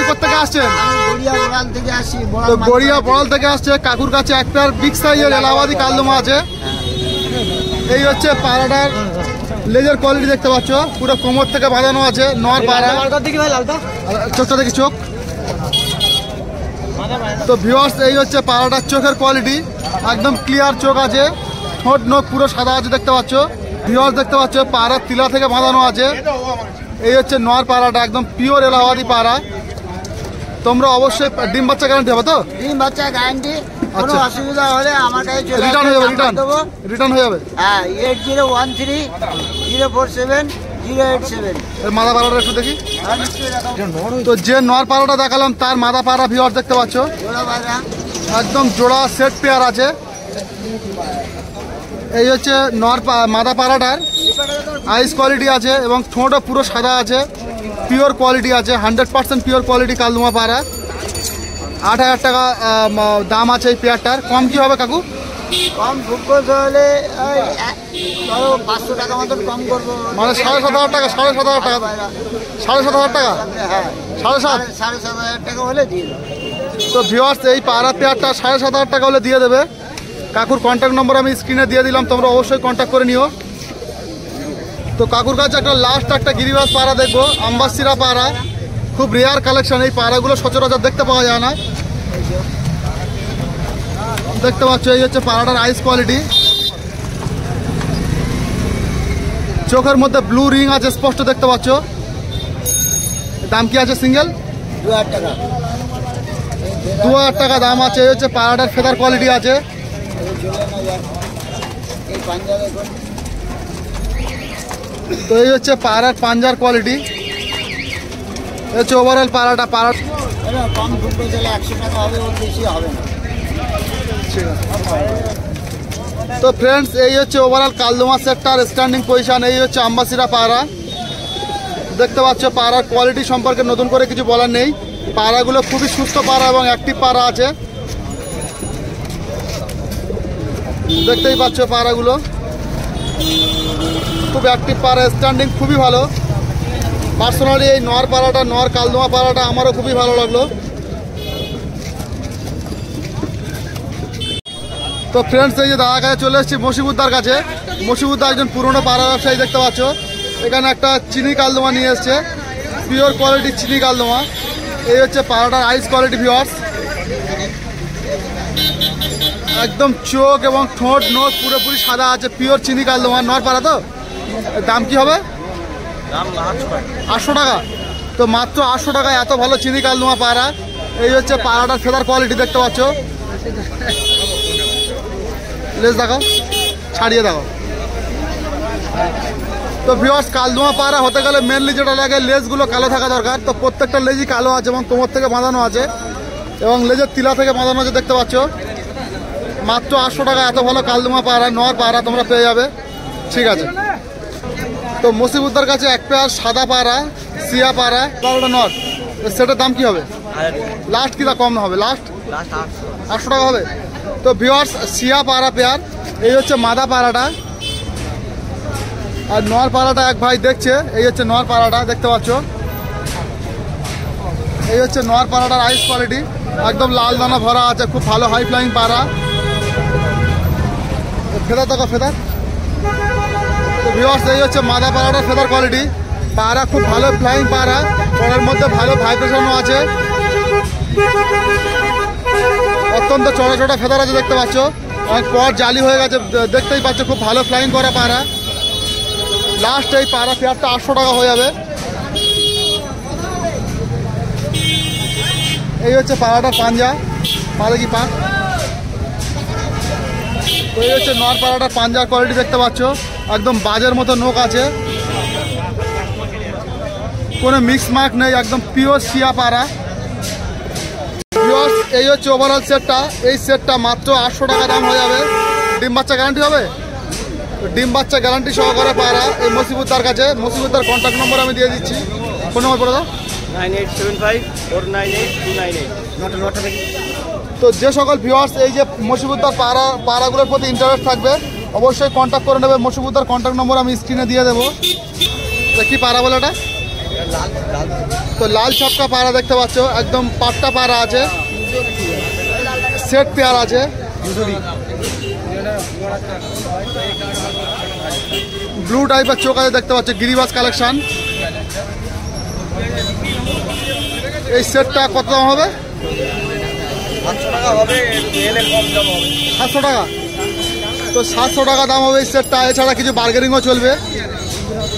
কোথা থেকে আসছেন? গড়িয়া বড়াল থেকে আসি। তো গড়িয়া বড়াল থেকে আসছে। কাকুর কাছে এক পেয়ার বিগ সাইজের এলাহাবাদি কালদমা আছে। এই হচ্ছে পাড়াটার লেজের কোয়ালিটি দেখতে পাচ্ছ, পুরো কোমর থেকে বাঁধানো আছে। নর পাড়া, চোখটা দেখি চোখ। তো ভিউয়ার্স এই হচ্ছে পাড়াটার চোখের কোয়ালিটি, একদম ক্লিয়ার চোখ আছে, ঠোঁট নখ পুরো সাদা আছে দেখতে পাচ্ছ। ভিউয়ার্স দেখতে পাচ্ছ পাড়ার তিলা থেকে বাঁধানো আছে। এই হচ্ছে নর পাড়াটা, একদম পিওর এলাহাবাদি পাড়া। তোমরা অবশ্যই ডিম বাচ্চা গ্যারান্টি হবে তো? ডিম বাচ্চা গ্যারান্টি, কোনো অসুবিধা হলে আমার কাছে চলে রিটার্ন হয়ে যাবে, রিটার্ন হয়ে যাবে। হ্যাঁ, 8013-047-087। এর মাদা পাড়াটা একটু দেখি। তো যে নর পাড়াটা দেখালাম তার মাদা পাড়া ভিউয়ার্স দেখতে পাচ্ছ, একদম জোড়া সেট পেয়ার আছে। এই হচ্ছে নর মাদা পাড়াটার আইস কোয়ালিটি আছে এবং ঠোঁটও পুরো সাদা আছে, পিওর কোয়ালিটি আছে, 100% পিওর কোয়ালিটি কালদমা পাড়া। 8,000 টাকা দাম আছে এই পেয়ারটার। কম কি হবে কাকু? কম ফুটবল হলে ধরো 500 টাকা মতন কম করবো, মানে 7,500 টাকা। 7,500 টাকা, 7,500 টাকা, হ্যাঁ 7,500 টাকা হলে দিয়ে দেবো। তো ভিউয়ার্স এই পাড়া পেয়ারটা 7,500 টাকা হলে দিয়ে দেবে। কাকুর কন্ট্যাক্ট নম্বর আমি স্ক্রিনে দিয়ে দিলাম, তোমরা অবশ্যই কন্ট্যাক্ট করে নিও। তো কাকুর কাছে একটা লাস্ট একটা গিরিবাস পাড়া দেখবো, আম্বাসিরা পাড়া, খুব রেয়ার কালেকশন। এই পাড়াগুলো সচরাচর দেখতে পাওয়া যায় না। দেখতে পাচ্ছ এই হচ্ছে পাড়াটার আইস কোয়ালিটি, চোখের মধ্যে ব্লু রিং আছে স্পষ্ট দেখতে পাচ্ছ। দাম কি আছে সিঙ্গেল? 2,000 টাকা। 2,000 টাকা দাম আছে। এই হচ্ছে পাড়াটার ফেদার কোয়ালিটি আছে। তো এই হচ্ছে পাড়ার পাঞ্জার কোয়ালিটি, এই হচ্ছে ওভারঅল পাড়াটা। পাড়া কম ফুটবল চলে 100 টাকা হবে, ওর বেশি হবে না। তো ফ্রেন্ডস এই হচ্ছে ওভারঅল কালদমা সেক্টর স্ট্যান্ডিং পজিশন। এই হচ্ছে আম্বাসিরা পাড়া দেখতে পাচ্ছ। পাড়ার কোয়ালিটি সম্পর্কে নতুন করে কিছু বলার নেই, পাড়াগুলো খুবই সুস্থ পাড়া এবং অ্যাক্টিভ পাড়া আছে, দেখতেই পাচ্ছ পাড়াগুলো খুব অ্যাক্টিভ পাড়া, স্ট্যান্ডিং খুবই ভালো। পার্সোনালি এই নর পাড়াটা, নর কালদমা পাড়াটা আমারও খুবই ভালো লাগলো। তো ফ্রেন্ডস এই যে দাদার কাছে চলে এসেছি মসিবুদ্দার কাছে। মসিবুদ্দা একজন পুরনো পাড়া ব্যবসায়ী দেখতে পাচ্ছ। এখানে একটা চিনি কালদমা নিয়ে এসছে, পিওর কোয়ালিটি চিনি কালদমা। এই হচ্ছে পাড়াটার আইস কোয়ালিটি ভিউয়ার্স, একদম চোখ এবং ঠোঁট নখ পুরোপুরি সাদা আছে, পিওর চিনি কালদমা নর পাড়া। তো দাম কি হবে? 800 টাকা। তো মাত্র 800 টাকায় এত ভালো চিনি কালদমা পাড়া। এই হচ্ছে পাড়াটার ফেদার কোয়ালিটি দেখতে পাচ্ছ। লেজ দেখাও, ছাড়িয়ে দেখাও। তো ভিউয়ার্স কালদমা পাড়া হতে গেলে মেনলি যেটা লাগে লেজগুলো কালো থাকা দরকার। তো প্রত্যেকটা লেজই কালো আছে এবং কোমর থেকে বাঁধানো আছে এবং লেজের তিলা থেকে বাঁধানো আছে দেখতে পাচ্ছ। মাত্র 800 টাকা এত ভালো কালদমা পাড়া, নর পাড়া তোমরা পেয়ে যাবে। ঠিক আছে, তো মসিবুদ্দার কাছে এক পেয়ার সাদা পাড়া, সিয়া পাড়া, পাড়াটা নর, সেটার দাম কি হবে? লাস্ট কি কম হবে? লাস্ট 800 টাকা হবে। তো ভিউয়ার্স সিয়া পাড়া পেয়ার, এই হচ্ছে মাদা পাড়াটা, আর নর পাড়াটা এক ভাই দেখছে। এই হচ্ছে নর পাড়াটা দেখতে পাচ্ছ। এই হচ্ছে নর পাড়াটার আইস কোয়ালিটি, একদম লাল দানা ভরা আছে, খুব ভালো হাই ফ্লাইং পাড়া। ফেদার দেখো, ফেদার। তো ভিউয়ার্স এই হচ্ছে মাদা পাড়াটার ফেদার কোয়ালিটি। পাড়া খুব ভালো ফ্লাইং পাড়া, পরের মধ্যে ভালো ভাইব্রেশনও আছে, অত্যন্ত ছোটো ছোটো ফেদার আছে দেখতে পাচ্ছ। অনেক পর জালি হয়ে গেছে দেখতেই পাচ্ছ, খুব ভালো ফ্লাইং করা পাড়া। লাস্ট এই পাড়া পেয়ারটা 800 টাকা হয়ে যাবে। এই হচ্ছে পাড়াটার পাঞ্জা, পাড়া কি পা। তো এই হচ্ছে নর পাড়াটার পাঞ্জার কোয়ালিটি দেখতে পাচ্ছ, একদম বাজের মতো নোক আছে, কোনো মিক্স মার্ক নেই, একদম পিওর সিয়া পাড়া। এই হচ্ছে ওভারঅল সেটটা। এই সেটটা মাত্র 800 টাকা দাম হয়ে যাবে। ডিম বাচ্চা গ্যারান্টি হবে, ডিম বাচ্চা গ্যারান্টি সহকারে পাড়া এই মসিবুদ্দার কাছে। মসিবুদ্দার কন্ট্যাক্ট নম্বর আমি দিয়ে দিচ্ছি, ফোন নম্বর বলে দাও। 9875498299। তো যে সকল ভিউয়ার্স এই যে মসিবুদ্দার পাড়াগুলোর প্রতি ইন্টারেস্ট থাকবে অবশ্যই কন্ট্যাক্ট করে নেবে। মসিবুদ্দার কন্ট্যাক্ট নম্বর আমি স্ক্রিনে দিয়ে দেবো। তো কী পাড়া বলে এটা? তো লাল ছপকা পায়রা দেখতে পাচ্ছ, একদম পাট্টা পায়রা আছে, সেট পেয়ার আছে। ব্লু টাইপের চোখ আছে দেখতে পাচ্ছ, গিরিবাজ কালেকশন। এই সেটটা কত দাম হবে? 700 টাকা। তো 700 টাকা দাম হবে এই সেটটা। এছাড়া কিছু বার্গেনিংও চলবে।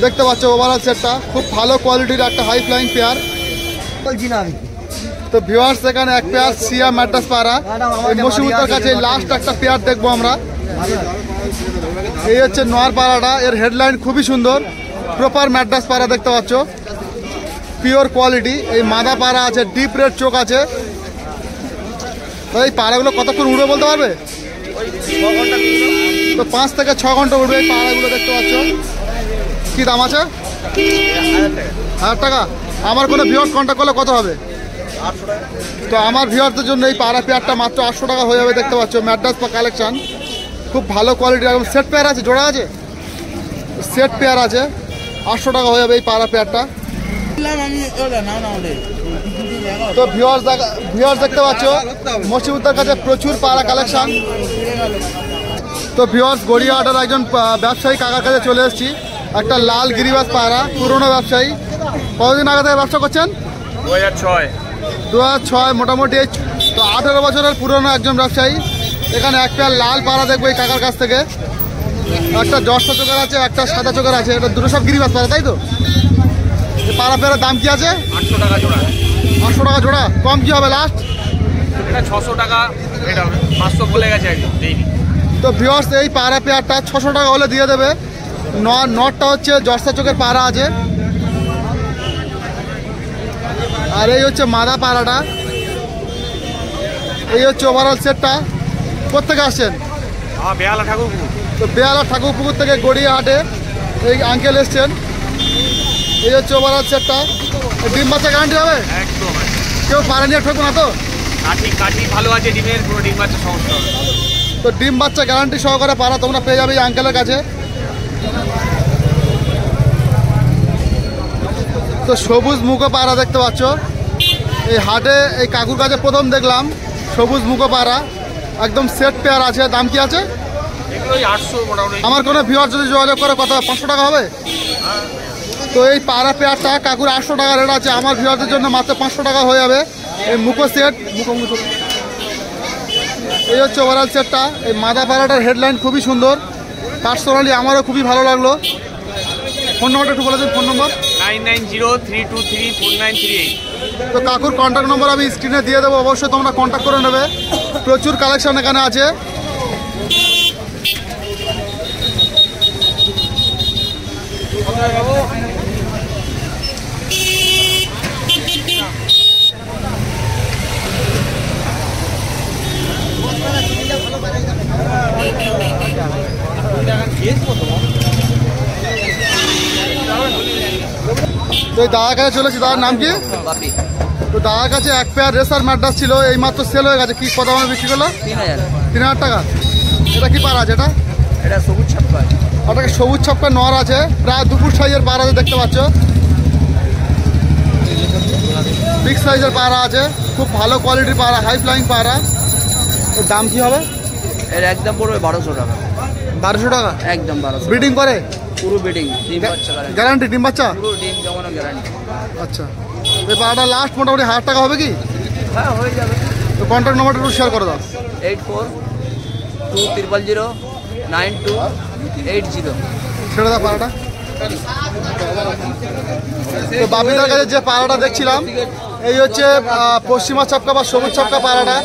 দেখতে পাচ্ছ ওভারঅল সেটটা খুব ভালো কোয়ালিটির একটা হাই ফ্লাইং পেয়ার। তো ভিউয়ার্স এখানে এক পেয়ার সিয়া ম্যাড্রাস পায়রা, এই মসিবুদ্দার কাছে লাস্ট একটা পেয়ার দেখবো আমরা। এই হচ্ছে নোয়ার পায়রাটা, এর হেডলাইন খুবই সুন্দর, প্রপার ম্যাড্রাস পায়রা দেখতে পাচ্ছ, পিওর কোয়ালিটি। এই মাদা পায়রা আছে, ডিপ রেড চোখ আছে। এই পায়রাগুলো কতক্ষণ উড়বে বলতে পারবে? তো 5 থেকে 6 ঘন্টা উঠবে এই পায়রাগুলো দেখতে পাচ্ছ। কি দাম আছে? 1000 টাকা। আমার কোনো ভিউয়ার্স কন্ট্যাক্ট করলে কত হবে? তো আমার ভিউয়ারদের জন্য এই পায়রা পেয়ারটা মাত্র 800 টাকা হয়ে যাবে। দেখতে পাচ্ছ ম্যাড্রাস পা কালেকশন, খুব ভালো কোয়ালিটির, একদম সেট পেয়ার আছে, জোড়া আছে, সেট পেয়ার আছে। 800 টাকা হয়ে যাবে এই পায়রা পেয়ারটা। তো ভিউয়ার্স দেখতে পাচ্ছ মসিবুদ্দার কাছে প্রচুর পায়রা কালেকশন। তো ভিউয়ার্স গড়িয়াহাটের একজন ব্যবসায়ী কাকার কাছে চলে এসেছি। একটা লাল গিরিবাজ পায়রা, পুরনো ব্যবসায়ী। কতদিন আগে থেকে ব্যবসা করছেন? 2006 মোটামুটি। তো 18 বছরের পুরনো একজন ব্যবসায়ী। এখানে এক পেয়ার লাল পায়রা দেখবো এই কাকার কাছ থেকে। একটা জর্সা চোখের আছে, একটা সাদা চোখের আছে। এটা দুটো সব গিরিবাজ পায়রা, তাই তো? পায়রা পেয়ারের দাম কি আছে? 800 টাকা জোড়া। 800 টাকা জোড়া। কম কি হবে লাস্ট? এটা 600 টাকা, এটা 500 বলে গেছে একদম দেইনি। তো ভিউয়ার্স এই পায়রা পেয়ারটা 600 টাকা হলে দিয়ে দেবে। নটটা হচ্ছে জর্সা চোখের পায়রা আছে। আর এই হচ্ছে মাদা পায়রাটা। এই হচ্ছে ওভারঅল সেটটা। কোথেকে আসছেন? বেহালা ঠাকুরপুকুর। তো বেহালা ঠাকুরপুকুর থেকে গড়িয়াহাটে এই আঙ্কেল এসছেন। এই হচ্ছে ওভারঅল সেটটা। ডিম বাচ্চা গ্যারান্টি হবে? একদম। কেউ পায়রা নিয়ে ঠকবো না তো? কাঠি ভালো আছে, ডিমের কোনো ডিম বাচ্চা সমস্যা হবে। তো ডিম বাচ্চা গ্যারান্টি সহকারে পায়রা তোমরা পেয়ে যাবে এই আঙ্কেলের কাছে। তো সবুজ মুখো পায়রা দেখতে পাচ্ছ এই হাটে, এই কাকুর কাছে প্রথম দেখলাম সবুজ মুখো পায়রা, একদম সেট পেয়ার আছে। দাম কি আছে? এগুলো 800 মোটামুটি। আমার কোনো ভিউয়ার যদি যোগাযোগ করে কত? 500 টাকা হবে। তো এই পায়রা পেয়ারটা কাকুর 800 টাকা রেট আছে। আমার ভিউয়ারদের জন্য মাত্র 500 টাকা হয়ে যাবে। এই মুখো সেট, মুখো। এই হচ্ছে ওভারঅল সেটটা। এই মাদা পায়রাটার হেডলাইন খুবই সুন্দর, পার্সোনালি আমারও খুবই ভালো লাগলো। ফোন নম্বরটা একটু বলে দিন। ফোন নম্বর 9903234938। তো কাকুর কন্ট্যাক্ট নম্বর আমি স্ক্রিনে দিয়ে দেবো, অবশ্যই তোমরা কন্ট্যাক্ট করে নেবে। প্রচুর কালেকশন এখানে আছে। তো এই দাদার কাছে চলেছি। দাদার নাম কি? তো দাদার কাছে এক পেয়ার রেসার ম্যাড্রাস ছিল, এই মাত্র সেল হয়ে গেছে। কি কত দামে বিক্রি করলো? 3000 টাকা। এটা কি পায়রা আছে? এটা সবুজ ছাপ্পা। ওটাকে সবুজ ছাপ্পা নর আছে, প্রায় 2 ফুট সাইজের পায়রা আছে দেখতে পাচ্ছ। বিগ সাইজের পায়রা আছে, খুব ভালো কোয়ালিটির পায়রা, হাই ফ্লাইং পায়রা। এর দাম কি হবে? এর একদম পড়বে 1200 টাকা। 1200 টাকা একদম 1200। ব্রিডিং করে? পুরো ব্রিডিং, ডিম বাচ্চা গ্যারান্টি। ডিম বাচ্চা পুরো ডিম জমানো গ্যারান্টি। আচ্ছা, এই পায়রাটা লাস্ট মোটামুটি 1000 টাকা হবে কি? হ্যাঁ হয়ে যাবে। তো কন্ট্যাক্ট নম্বরটা একটু শেয়ার করে দাও। 84200928 ছেড়ে দাও পায়রাটা। তো বাপিদার কাছে যে পায়রাটা দেখছিলাম এই হচ্ছে পশ্চিমা ছাপকা বা সবুজ ছাপকা পায়রাটা।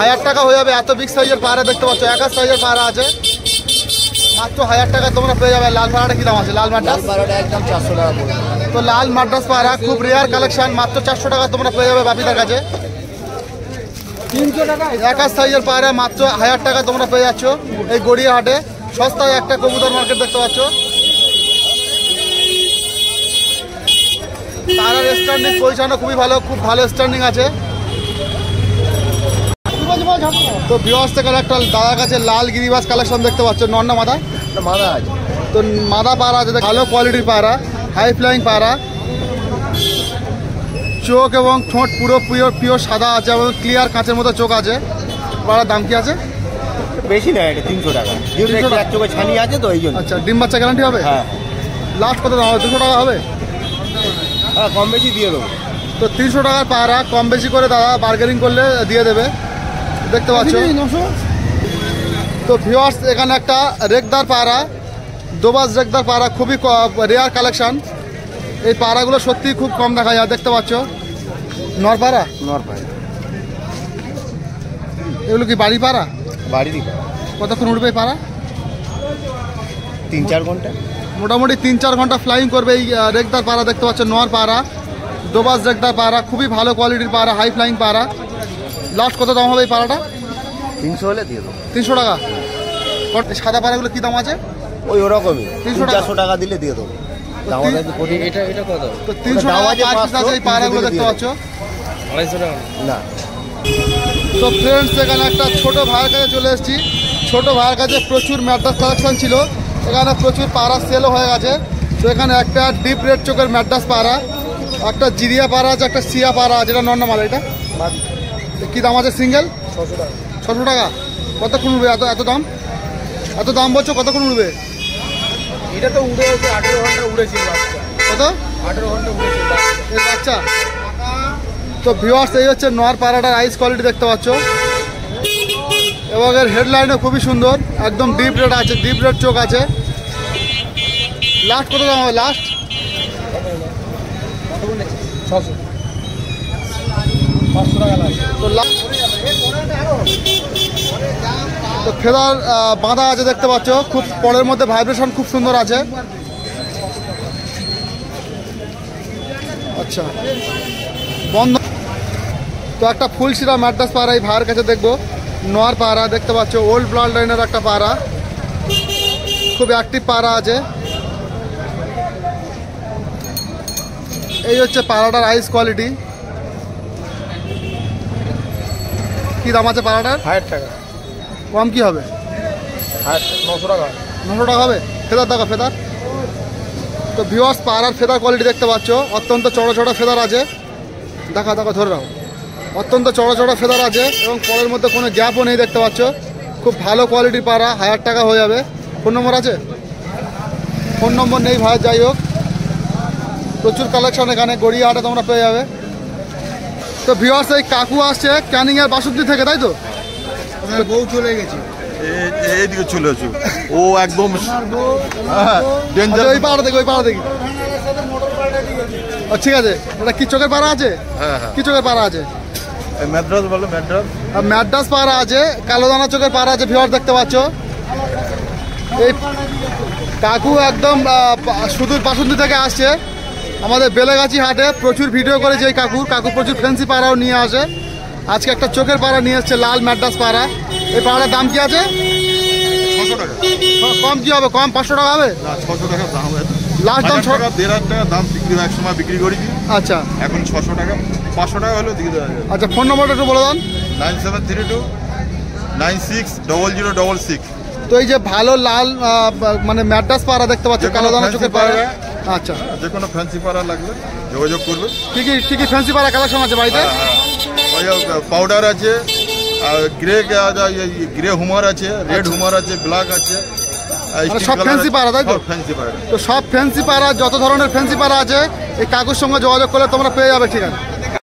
1000 টাকা হয়ে যাবে। এত বিগ সাইজের পায়রা দেখতে পাচ্ছ, একার সাইজের পায়রা আছে। মাত্র 1000 টাকা তোমরা পেয়ে যাবে। লাল পায়রাটা কি দাম আছে? লাল ম্যাড্রাস পায়রাটা একদম 400 টাকা পড়বে। তো লাল ম্যাড্রাস পায়রা খুব রেয়ার কালেকশন, মাত্র 400 টাকা তোমরা পেয়ে যাবে বাপিদার কাছে। 300 টাকা একার সাইজের পায়রা মাত্র 1000 টাকা তোমরা পেয়ে যাচ্ছ এই গড়িয়াহাটে। সস্তায় একটা কবুতর মার্কেট দেখতে পাচ্ছ। পায়রার স্ট্যান্ডিং পজিশনও খুবই ভালো, খুব ভালো স্ট্যান্ডিং আছে। তো ভিউয়ার্স থেকে একটা দাদার কাছে লাল গিরিবাজ কালেকশন দেখতে পাচ্ছ। নন্না মাদা মাদা আছে। তো মাদা পায়রা আছে, ভালো কোয়ালিটির পায়রা, হাই ফ্লাইং পায়রা। চোখ এবং ঠোঁট পুরো পিওর পিওর সাদা আছে এবং ক্লিয়ার কাঁচের মতো চোখ আছে। পাড়ার দাম কি আছে? বেশি না, এটা 300 টাকা। 300 টাকা। এক চোখে ছানি আছে তো এই জন্য। আচ্ছা, ডিম বাচ্চা গ্যারান্টি হবে? হ্যাঁ লাস্ট কত দাম হবে? 200 টাকা হবে? হ্যাঁ, কম বেশি দিয়ে দেবো। তো 300 টাকার পাড়া, কম বেশি করে দাদা বার্গেনিং করলে দিয়ে দেবে, দেখতে পাচ্ছ। তো ভিউয়ার্স, এখানে একটা রেগদার পাড়া, দোবাজ রেগদার পাড়া, খুবই রেয়ার কালেকশন। এই পাড়াগুলো সত্যি খুব কম দেখা যায়, দেখতে পাচ্ছ। নরপাড়া, নরপাড়া এগুলো কি বাড়ি পাড়া? বাড়ি দিকে কতক্ষণ উঠবে এই পাড়া? 3-4 ঘন্টা। মোটামুটি 3-4 ঘন্টা ফ্লাইং করবে এই রেগদার পাড়া, দেখতে পাচ্ছ। নর পাড়া, দোবাজ রেগদার পাড়া, খুবই ভালো কোয়ালিটির পাড়া, হাই ফ্লাইং পাড়া। লাস্ট কত দাম হবে এই পাড়াটা? 300 হলে দিয়ে দেবো। 300 টাকা। এই সাদা পাড়াগুলো কি দাম আছে? ওই ওরকমই 300 টাকা। 400 টাকা দিলে দিয়ে দেবো। দাম আছে কোটি। এটা কত? তো 300 দাম টাকা আছে পার পিস আছে এই 500, পাড়াগুলো, 300 দেখতে দিয়ে পাচ্ছ। 250 টাকা না। তো ফ্রেন্ডস, এখানে একটা ছোট ভাইয়ের কাছে চলে এসেছি। ছোট ভাইয়ের কাছে প্রচুর ম্যাড্রাস কালেকশন ছিল, এখানে প্রচুর পাড়া সেলও হয়ে গেছে। তো এখানে একটা ডিপ রেড চোখের ম্যাড্রাস পাড়া, একটা জিরিয়া পাড়া আছে, একটা সিয়া পাড়া আছে, এটা নর্মাল। এটা কি দাম আছে সিঙ্গেল? 600 টাকা। 600 টাকা। কতক্ষণ উঠবে? এত দাম, এত দাম বলছো, কতক্ষণ উঠবে? এটা তো উড়ে 18 ঘন্টা উড়েছে বাচ্চা। কত? 18 ঘন্টা উড়েছে এর বাচ্চা। তো ভিউয়ার্স, এই হচ্ছে নর পাড়াটার আইস কোয়ালিটি, দেখতে পাচ্ছ। এবং এর হেডলাইনও খুবই সুন্দর, একদম ডিপ রেড আছে, ডিপ রেড চোখ আছে। লাস্ট কত দাম হবে? লাস্ট 600। 500 টাকা লাগে। তো ফেদার বাঁধা আছে, দেখতে পাচ্ছ। খুব পরের মধ্যে ভাইব্রেশন খুব সুন্দর আছে। আচ্ছা, বন্ধ। তো একটা ফুল শিরা ম্যাড্রাস পাড়া এই ভাইয়ের কাছে দেখবো, নোয়ার পাড়া, দেখতে পাচ্ছ। ওল্ড ব্লাড লাইনের একটা পাড়া, খুব অ্যাক্টিভ পাড়া আছে। এই হচ্ছে পাড়াটার আইস কোয়ালিটি। কি দাম আছে পাড়াটার? 60 টাকা। কম কি হবে? 900 টাকা। 900 টাকা হবে। ফেদার দেখো, ফেদার। তো ভিউয়ার্স, পাড়ার ফেদার কোয়ালিটি দেখতে পাচ্ছ, অত্যন্ত চড়া চড়া ফেদার আছে। দেখা দেখো, ধরে রাখো। অত্যন্ত চড়া চড়া ফেদার আছে এবং পরের মধ্যে কোনো গ্যাপও নেই, দেখতে পাচ্ছ। খুব ভালো কোয়ালিটির পাড়া, 1000 টাকা হয়ে যাবে। ফোন নম্বর আছে? ফোন নম্বর নেই ভাই, যাই হোক। প্রচুর কালেকশন এখানে গড়িয়াহাটে তোমরা পেয়ে যাবে। তো ভিউয়ার্স, এই কাকু আসছে ক্যানিংয়ের বাসন্তী থেকে, তাই তো? বউ চলে গেছে। এইদিকে চলে আসো, ও একদম আচ্ছা, ওই পাড়া দেখি, ওই পাড়া দেখি। ও ঠিক আছে। ওটা কি চোখের পাড়া আছে? হ্যাঁ। কি চোখের পাড়া আছে? ম্যাড্রাস বলো, ম্যাড্রাস। আর ম্যাড্রাস পাড়া আছে, কালো দানা চোখের পাড়া আছে। ভিউয়ার্স, দেখতে পাচ্ছ। এই কাকু একদম সুদূর বাসন্তী থেকে আসছে আমাদের বেলেগাছি হাটে। প্রচুর ভিডিও করেছে এই কাকু প্রচুর ফ্যান্সি পাড়াও নিয়ে আসে। আজকে একটা চোখের পাড়া নিয়ে এসছে, লাল ম্যাড্রাস পাড়া। এই পাড়ার দাম কি আছে? 600 টাকা। কম কি হবে? কম 500 টাকা হবে? না, 600 টাকা দাম হবে। লাস্ট দাম 1000 টাকা, 1500 টাকা দাম বিক্রি হয়, এক সময় বিক্রি করেছি। আচ্ছা এখন 600 টাকা, 500 টাকা হলেও দিয়ে দেওয়া যাবে। আচ্ছা, ফোন নম্বরটা একটু বলে দেন। 9732 960066। তো এই যে ভালো লাল মানে ম্যাড্রাস পাড়া দেখতে পাচ্ছ, কালো দানা চোখের পাড়া। আচ্ছা, যে কোনো ফ্যান্সি পাড়া লাগলে যোগাযোগ করবে। কি কি ফ্যান্সি পাড়া কালেকশন আছে বাড়িতে? ওই পাউডার আছে, গ্রে হুমার আছে, রেড হুমার আছে, ব্ল্যাক আছে। সব ফ্যান্সি পাড়া, তাই তো? ফ্যান্সি পাড়া। তো সব ফ্যান্সি পাড়া, যত ধরনের ফ্যান্সি পাড়া আছে এই কাকুর সঙ্গে যোগাযোগ করলে তোমরা পেয়ে যাবে, ঠিক আছে?